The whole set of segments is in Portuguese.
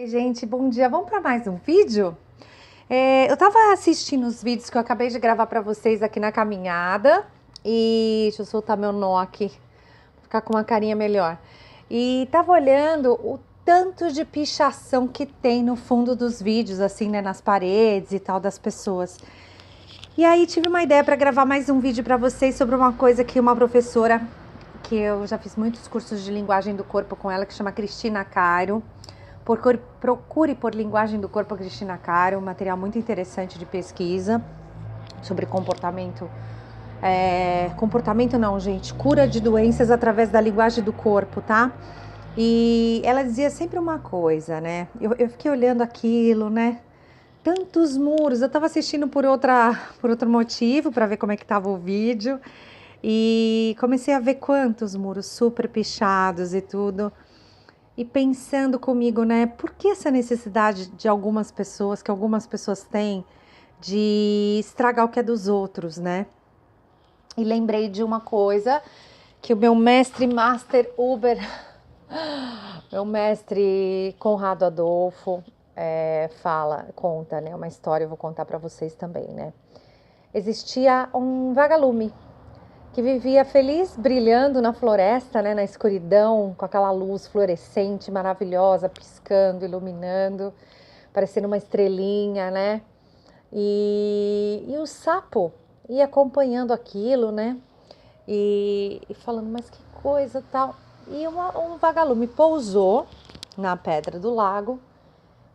Oi, gente, bom dia. Vamos para mais um vídeo? Eu tava assistindo os vídeos que eu acabei de gravar para vocês aqui na caminhada e deixa eu soltar meu nó aqui, ficar com uma carinha melhor. E tava olhando o tanto de pichação que tem no fundo dos vídeos, assim, né, nas paredes e tal das pessoas. E aí tive uma ideia para gravar mais um vídeo para vocês sobre uma coisa que uma professora, que eu já fiz muitos cursos de linguagem do corpo com ela, que chama Cristina Caro. Procure por Linguagem do Corpo Cristina Caro, um material muito interessante de pesquisa sobre comportamento. Comportamento não, gente, cura de doenças através da linguagem do corpo, tá? E ela dizia sempre uma coisa, né? Eu fiquei olhando aquilo, né? Tantos muros, eu tava assistindo por outro motivo, para ver como é que tava o vídeo. E comecei a ver quantos muros super pichados e tudo. E pensando comigo, né, por que essa necessidade de algumas pessoas, que algumas pessoas têm, de estragar o que é dos outros, né? E lembrei de uma coisa que o meu mestre Master Uber, meu mestre Conrado Adolfo, conta, né, uma história, eu vou contar para vocês também, né? Existia um vagalume que vivia feliz brilhando na floresta, né, na escuridão, com aquela luz fluorescente maravilhosa, piscando, iluminando, parecendo uma estrelinha, né? E o sapo ia acompanhando aquilo, né? E falando, mas que coisa tal. E um vagalume pousou na pedra do lago,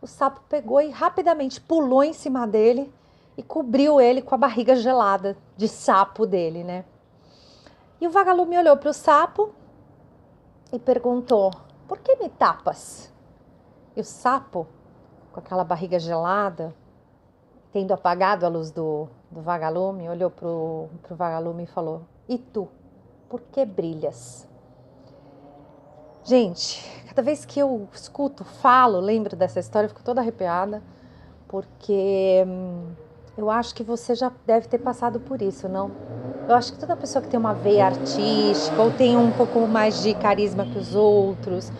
o sapo pegou e rapidamente pulou em cima dele e cobriu ele com a barriga gelada de sapo dele, né? E o vagalume olhou para o sapo e perguntou, por que me tapas? E o sapo, com aquela barriga gelada, tendo apagado a luz do vagalume, olhou para o vagalume e falou, e tu, por que brilhas? Gente, cada vez que eu escuto, falo, lembro dessa história, eu fico toda arrepiada, porque eu acho que você já deve ter passado por isso, não? Eu acho que toda pessoa que tem uma veia artística, ou tem um pouco mais de carisma que os outros,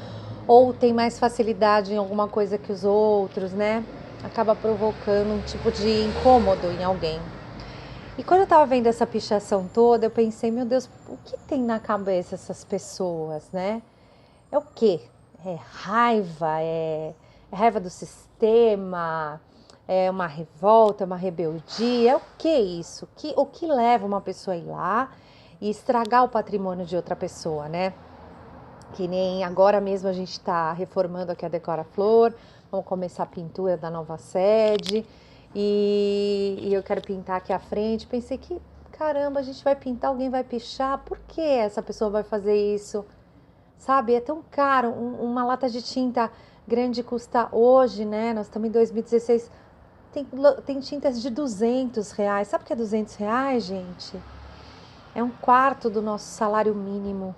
ou tem mais facilidade em alguma coisa que os outros, né? Acaba provocando um tipo de incômodo em alguém. E quando eu tava vendo essa pichação toda, eu pensei, meu Deus, o que tem na cabeça essas pessoas, né? É o quê? É raiva, é raiva do sistema, é uma revolta, é uma rebeldia, é o que isso? O que leva uma pessoa a ir lá e estragar o patrimônio de outra pessoa, né? Que nem agora mesmo a gente está reformando aqui a Decora Flor, vamos começar a pintura da nova sede e eu quero pintar aqui à frente. Pensei que, caramba, a gente vai pintar, alguém vai pichar, por que essa pessoa vai fazer isso? Sabe, é tão caro, uma lata de tinta grande custa hoje, né? Nós estamos em 2016, tem tintas de R$ 200. Sabe o que é R$ 200, gente? É um quarto do nosso salário mínimo.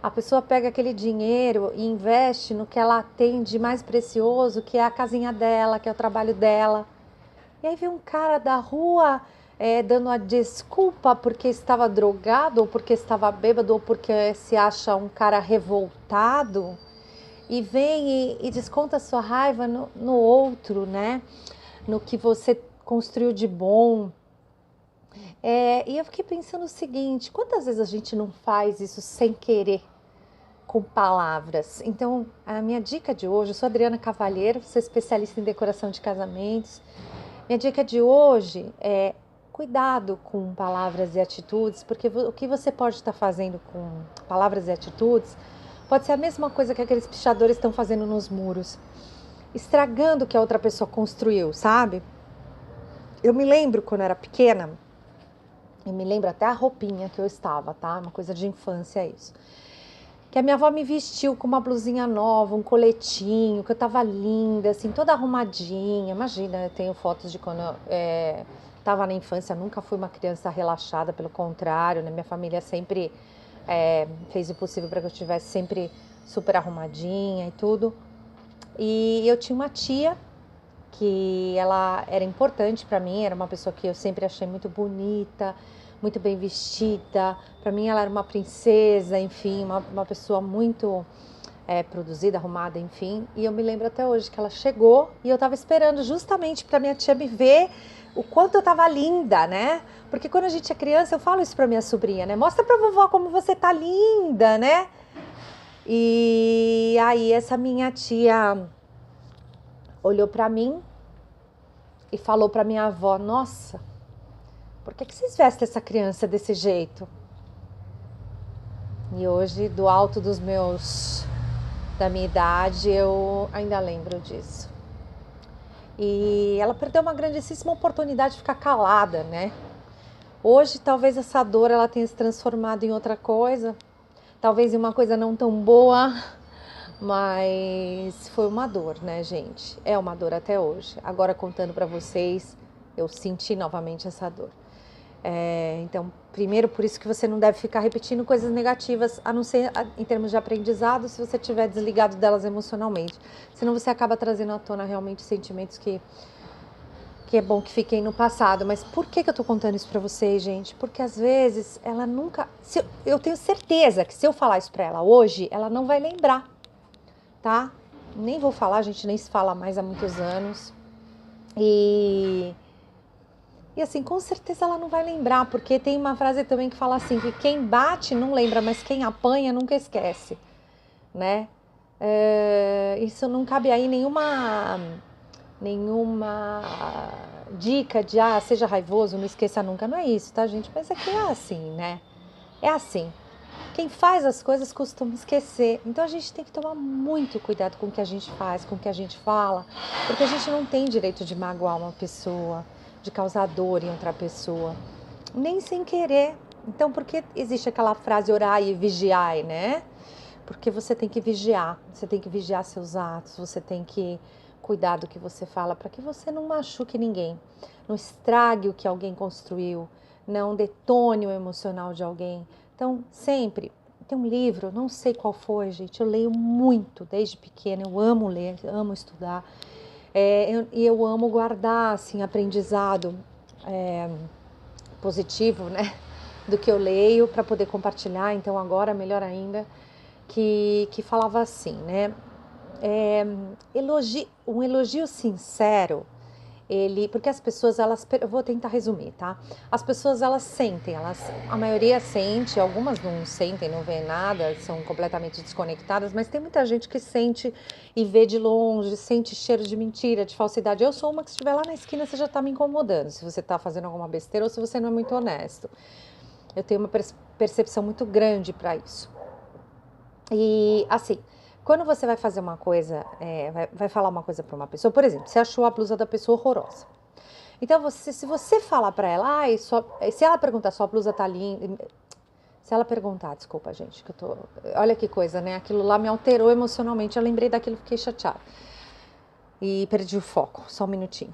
A pessoa pega aquele dinheiro e investe no que ela tem de mais precioso, que é a casinha dela, que é o trabalho dela. E aí vem um cara da rua dando a desculpa porque estava drogado, ou porque estava bêbado, ou porque se acha um cara revoltado, e vem e desconta a sua raiva no outro, né? No que você construiu de bom. E eu fiquei pensando o seguinte, quantas vezes a gente não faz isso sem querer? Com palavras. Então, a minha dica de hoje, eu sou Adriana Cavalheiro, sou especialista em decoração de casamentos. Minha dica de hoje é cuidado com palavras e atitudes, porque o que você pode estar fazendo com palavras e atitudes pode ser a mesma coisa que aqueles pichadores estão fazendo nos muros, estragando o que a outra pessoa construiu, sabe? Eu me lembro quando eu era pequena, e me lembro até a roupinha que eu estava, tá? Uma coisa de infância isso. Que a minha avó me vestiu com uma blusinha nova, um coletinho, que eu tava linda, assim, toda arrumadinha. Imagina, eu tenho fotos de quando eu tava na infância, nunca fui uma criança relaxada, pelo contrário, né? Minha família sempre fez o possível para que eu estivesse sempre super arrumadinha e tudo. E eu tinha uma tia que ela era importante para mim, era uma pessoa que eu sempre achei muito bonita, muito bem vestida. Para mim ela era uma princesa, enfim, uma pessoa muito produzida, arrumada, enfim. E eu me lembro até hoje que ela chegou e eu estava esperando justamente para minha tia me ver o quanto eu estava linda, né? Porque quando a gente é criança, eu falo isso para minha sobrinha, né? Mostra para vovó como você tá linda, né? E aí essa minha tia olhou para mim e falou para minha avó: nossa, por que vocês vestem essa criança desse jeito? E hoje, do alto da minha idade, eu ainda lembro disso. E ela perdeu uma grandíssima oportunidade de ficar calada, né? Hoje, talvez essa dor ela tenha se transformado em outra coisa, talvez em uma coisa não tão boa, mas foi uma dor, né, gente? É uma dor até hoje. Agora, contando para vocês, eu senti novamente essa dor. Então, primeiro, por isso que você não deve ficar repetindo coisas negativas, a não ser em termos de aprendizado, se você estiver desligado delas emocionalmente. Senão você acaba trazendo à tona realmente sentimentos que é bom que fiquem no passado. Mas por que eu tô contando isso pra vocês, gente? Porque às vezes ela nunca... eu tenho certeza que se eu falar isso pra ela hoje, ela não vai lembrar, tá? Nem vou falar, a gente nem se fala mais há muitos anos. E assim, com certeza ela não vai lembrar, porque tem uma frase também que fala assim, que quem bate não lembra, mas quem apanha nunca esquece, né? Isso não cabe aí nenhuma dica de, seja raivoso, não esqueça nunca, não é isso, tá, gente? Mas é que é assim, né? É assim. Quem faz as coisas costuma esquecer, então a gente tem que tomar muito cuidado com o que a gente faz, com o que a gente fala, porque a gente não tem direito de magoar uma pessoa, de causar dor em outra pessoa, nem sem querer. Então, por que existe aquela frase orai e vigiai, né? Porque você tem que vigiar seus atos, você tem que cuidar do que você fala, para que você não machuque ninguém, não estrague o que alguém construiu, não detone o emocional de alguém. Então, sempre, tem um livro, não sei qual foi, gente, eu leio muito desde pequena, eu amo ler, amo estudar, eu amo guardar, assim, aprendizado positivo, né, do que eu leio para poder compartilhar. Então, agora, melhor ainda, que falava assim, né, um elogio sincero, porque as pessoas, eu vou tentar resumir, tá? As pessoas, elas sentem, a maioria sente, algumas não sentem, não vê nada, são completamente desconectadas, mas tem muita gente que sente e vê de longe, sente cheiro de mentira, de falsidade. Eu sou uma que, se estiver lá na esquina, você já tá me incomodando, se você tá fazendo alguma besteira ou se você não é muito honesto. Eu tenho uma percepção muito grande para isso. E, assim, quando você vai fazer uma coisa, vai falar uma coisa para uma pessoa, por exemplo, você achou a blusa da pessoa horrorosa. Então, se você falar para ela, se ela perguntar, sua blusa tá linda, se ela perguntar, desculpa, gente, olha que coisa, né? Aquilo lá me alterou emocionalmente, eu lembrei daquilo e fiquei chateada. E perdi o foco, só um minutinho.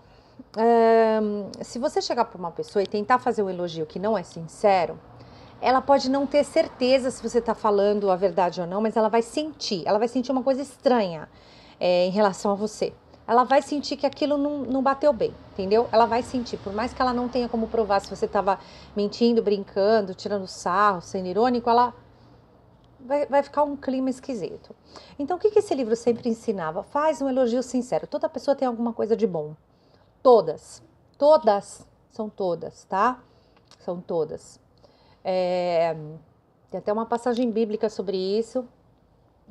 Se você chegar para uma pessoa e tentar fazer um elogio que não é sincero, ela pode não ter certeza se você está falando a verdade ou não, mas ela vai sentir uma coisa estranha em relação a você. Ela vai sentir que aquilo não bateu bem, entendeu? Ela vai sentir, por mais que ela não tenha como provar se você estava mentindo, brincando, tirando sarro, sendo irônico, ela vai ficar um clima esquisito. Então, o que esse livro sempre ensinava? Faz um elogio sincero. Toda pessoa tem alguma coisa de bom. Todas, são todas, tá? São todas. Tem até uma passagem bíblica sobre isso.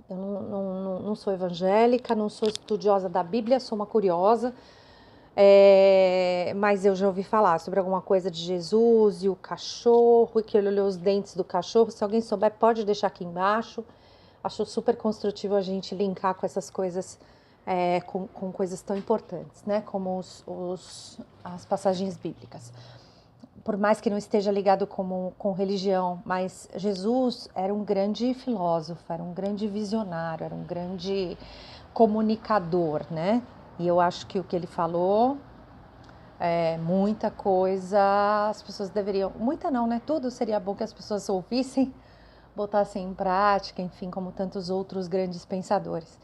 Eu não sou evangélica, não sou estudiosa da Bíblia, sou uma curiosa, mas eu já ouvi falar sobre alguma coisa de Jesus e o cachorro, e que ele olhou os dentes do cachorro. Se alguém souber, pode deixar aqui embaixo. Acho super construtivo a gente linkar com essas coisas, com coisas tão importantes, né? Como as passagens bíblicas. Por mais que não esteja ligado com religião, mas Jesus era um grande filósofo, era um grande visionário, era um grande comunicador, né? E eu acho que o que ele falou, muita coisa, as pessoas deveriam, muita não, né? Tudo seria bom que as pessoas ouvissem, botassem em prática, enfim, como tantos outros grandes pensadores.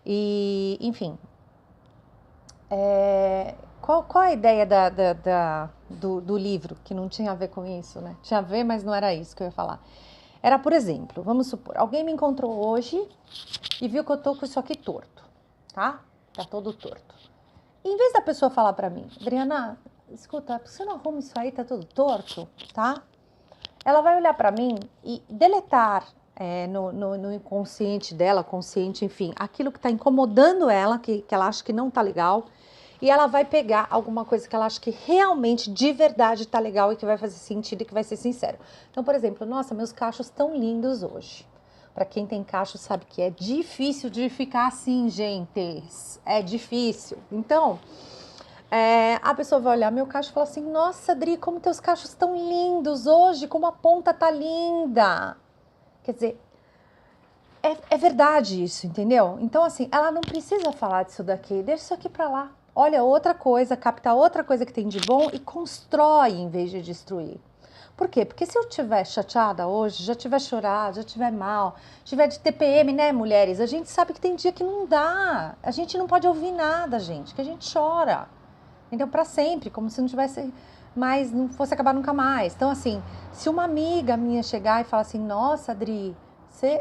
E, enfim, qual a ideia do livro, que não tinha a ver com isso, né? Tinha a ver, mas não era isso que eu ia falar. Era, por exemplo, vamos supor, alguém me encontrou hoje e viu que eu tô com isso aqui torto, tá? Tá todo torto. Em vez da pessoa falar pra mim, Adriana, escuta, por que você não arruma isso aí, tá tudo torto, tá? Ela vai olhar pra mim e deletar no inconsciente dela, consciente, enfim, aquilo que tá incomodando ela, que ela acha que não tá legal, e ela vai pegar alguma coisa que ela acha que realmente, de verdade, tá legal e que vai fazer sentido e que vai ser sincero. Então, por exemplo, nossa, meus cachos estão lindos hoje. Para quem tem cacho sabe que é difícil de ficar assim, gente. É difícil. Então, a pessoa vai olhar meu cacho e falar assim, nossa, Adri, como teus cachos estão lindos hoje, como a ponta tá linda. Quer dizer, é verdade isso, entendeu? Então, assim, ela não precisa falar disso daqui, deixa isso aqui para lá. Olha outra coisa, capta outra coisa que tem de bom e constrói em vez de destruir. Por quê? Porque se eu estiver chateada hoje, já estiver chorada, já estiver mal, estiver de TPM, né, mulheres? A gente sabe que tem dia que não dá. A gente não pode ouvir nada, gente, que a gente chora. Então, para sempre, como se não tivesse mais, não fosse acabar nunca mais. Então, assim, se uma amiga minha chegar e falar assim, nossa, Adri,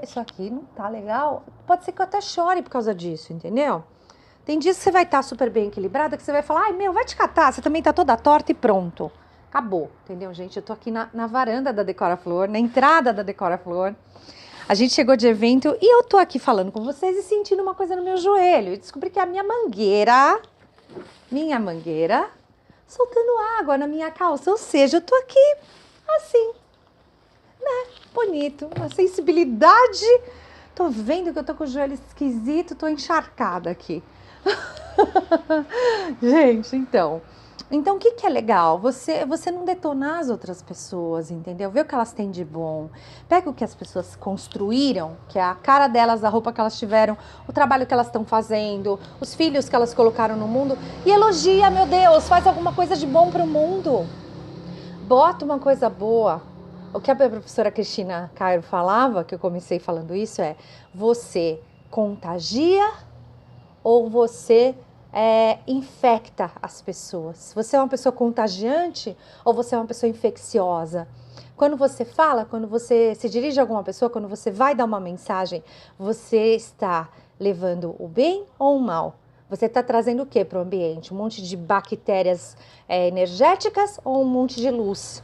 isso aqui não tá legal, pode ser que eu até chore por causa disso, entendeu? Tem dias que você vai estar super bem equilibrada, que você vai falar, ai meu, vai te catar, você também tá toda torta e pronto. Acabou, entendeu, gente? Eu tô aqui na varanda da Decora Flor, na entrada da Decora Flor. A gente chegou de evento e eu tô aqui falando com vocês e sentindo uma coisa no meu joelho. E descobri que a minha mangueira, soltando água na minha calça. Ou seja, eu tô aqui assim, né? Bonito, uma sensibilidade. Tô vendo que eu tô com o joelho esquisito, tô encharcada aqui. Gente, então o que é legal? Você não detonar as outras pessoas, entendeu? Vê o que elas têm de bom. Pega o que as pessoas construíram, que é a cara delas, a roupa que elas tiveram, o trabalho que elas estão fazendo, os filhos que elas colocaram no mundo e elogia, meu Deus, faz alguma coisa de bom pro mundo. Bota uma coisa boa. O que a professora Cristina Cairo falava, que eu comecei falando isso, é você contagia ou você infecta as pessoas. Você é uma pessoa contagiante ou você é uma pessoa infecciosa? Quando você fala, quando você se dirige a alguma pessoa, quando você vai dar uma mensagem, você está levando o bem ou o mal? Você está trazendo o que para o ambiente? Um monte de bactérias energéticas ou um monte de luz?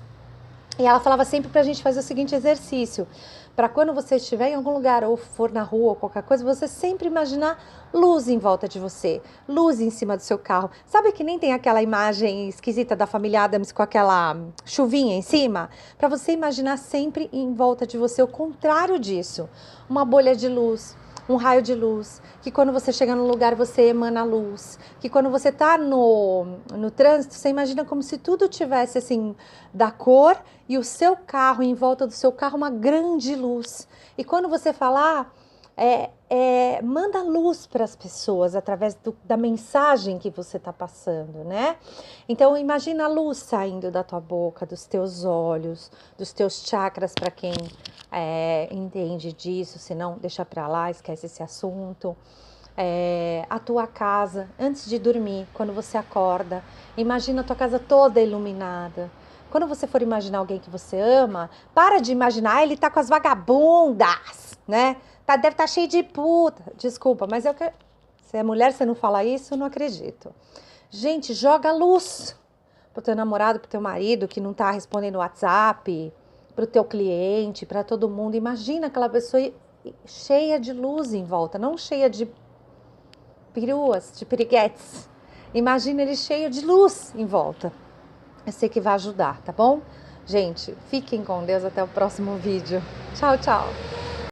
E ela falava sempre para a gente fazer o seguinte exercício, para quando você estiver em algum lugar ou for na rua ou qualquer coisa, você sempre imaginar luz em volta de você, luz em cima do seu carro. Sabe que nem tem aquela imagem esquisita da família Addams com aquela chuvinha em cima? Para você imaginar sempre em volta de você o contrário disso, uma bolha de luz, um raio de luz, que quando você chega no lugar você emana luz, que quando você está no trânsito, você imagina como se tudo tivesse assim, da cor e o seu carro, em volta do seu carro, uma grande luz. E quando você falar, manda luz para as pessoas através da mensagem que você está passando, né? Então imagina a luz saindo da tua boca, dos teus olhos, dos teus chakras, para quem entende disso, se não, deixa para lá, esquece esse assunto. A tua casa, antes de dormir, quando você acorda, imagina a tua casa toda iluminada. Quando você for imaginar alguém que você ama, para de imaginar, ele tá com as vagabundas, né? Deve estar cheio de puta. Desculpa, mas se é mulher, você não fala isso, eu não acredito. Gente, joga luz pro teu namorado, pro teu marido que não tá respondendo o WhatsApp, pro teu cliente, para todo mundo. Imagina aquela pessoa cheia de luz em volta, não cheia de peruas, de piriguetes. Imagina ele cheio de luz em volta. Eu sei que vai ajudar, tá bom? Gente, fiquem com Deus, até o próximo vídeo. Tchau, tchau.